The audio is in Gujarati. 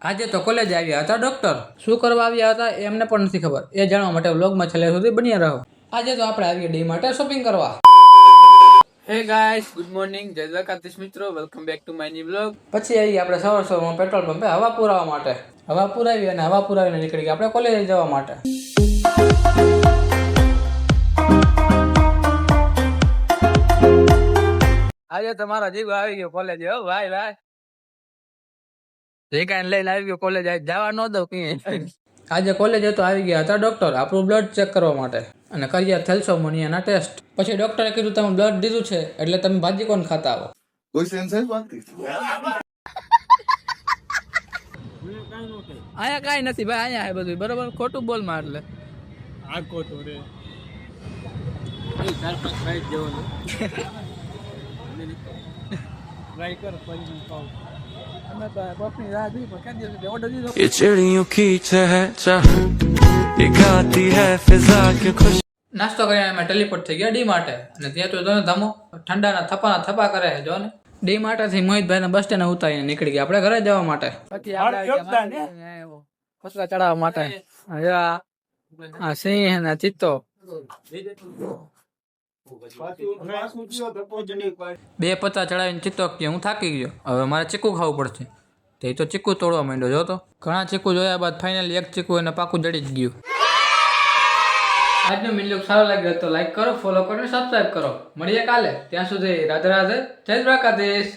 આજે તો કોલેજ આવ્યા હતા ડોક્ટર. શું કરવા આવ્યા હતા એ એમને પણ નથી ખબર. એ જાણવા માટે વ્લોગમાં છેલ્લે સુધી બન્યા રહો. આજે તો આપણે આવીએ ડી માટે શોપિંગ કરવા. હે ગાઈસ, ગુડ મોર્નિંગ, જય દ્વારકાધીશ મિત્રો, welcome back to my new vlog. પછી આવી આપણે સવારમાં પેટ્રોલ પંપે હવા પુરાવા માટે. હવા પુરાવી અને હવા પુરાવીને નીકળી ગયા આપણે કોલેજ જવા માટે. આજે તમારા જીવ આવી ગયો કોલેજ. હો ભાઈ ભાઈ, જે કાંઈ લઈને આવી ગયો કોલેજ. આજે જવા ન દઉં ક્યાંય. આજે કોલેજ તો આવી ગયા હતા ડોક્ટર આપણું બ્લડ ચેક કરવા માટે અને કર્યા થેલ્સોમોનિયાના ટેસ્ટ. પછી ડોક્ટરે કીધું તમે બ્લડ દીધું છે એટલે તમે ભાજી કોણ ખાતા આવો. કોઈ સેન્સ है बात की? અહીંયા કાંઈ નથી ભાઈ, અહીંયા હે બધું બરોબર. ખોટું બોલ માં એટલે આ ખોટું રે. ટ્રાય કર પછી કહું. અમે તો પપ્પની રાહ જોઈ પણ ક્યાં દિવસ ઓર્ડર દીધો. ये चिड़ियों की चहचह ये गाती है फिजा की खुश. નાસ્તો કરીને અમે ટેલિપોર્ટ થઈ ગયા ડી માટે અને ત્યાં તો જો ને ધમો ઠંડાના થપા કરે છે જો ને. ડી માટે થી મોહિતભાઈ બસ સ્ટેન્ડ ઉતારીને નીકળી ગયા આપણે ઘરે જવા માટે. પછી ફસલા ચડાવવા માટે આ સિંહ ને ચિત્તો 2 પત્તા ચડાવીને ચિત્તો કે હું થાકી ગયો, હવે મારે ચીકુ ખાવું પડશે. તે તો ચીકુ તોડવા માંડ્યો જો તો. ઘણા ચીકુ જોયા બાદ ફાઇનલી એક ચીકુ એને પાકું જડી જ ગયું. આજનો મિલ સારો લાગ્યો તો લાઈક કરો, ફોલો કરો, સબસ્ક્રાઇબ કરો. મળીએ કાલે. ત્યાં સુધી રાધે રાધે, જય દ્વારકાધીશ.